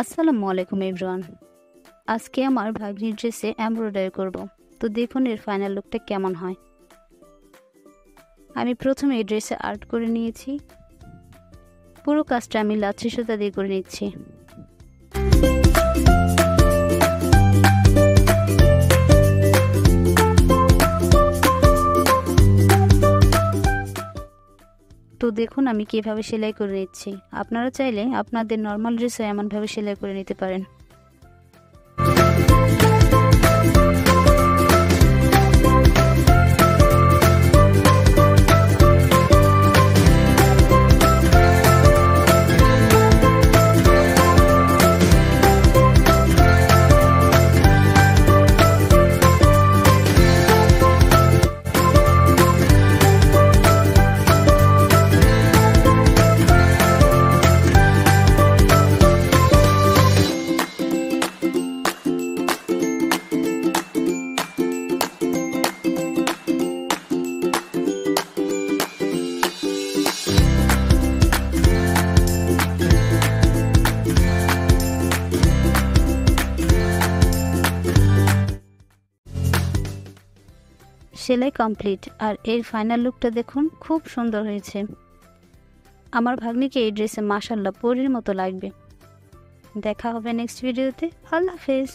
আসসালামু আলাইকুম এভরিওয়ান। আজকে আমার ভাগ্নির ড্রেসে এমব্রয়ডারি করব। তো দেখুন এর ফাইনাল লুকটা কেমন হয়। আমি প্রথমে এই ড্রেসে আর্ট করে নিয়েছি। পুরো কাজটা আমি লাচ্ছি সুতা দিয়ে করে নিচ্ছি। তো দেখুন আমি কিভাবে সেলাই করে নিচ্ছি। আপনারা চাইলে আপনাদের নর্মাল ড্রেসে এমনভাবে সেলাই করে নিতে পারেন। সেলাই কমপ্লিট, আর এর ফাইনাল লুকটা দেখুন, খুব সুন্দর হয়েছে। আমার ভাগ্নিকে এই ড্রেসে মাশাআল্লাহ পরীর মতো লাগবে। দেখা হবে নেক্সট ভিডিওতে। আল্লাহ হাফেজ।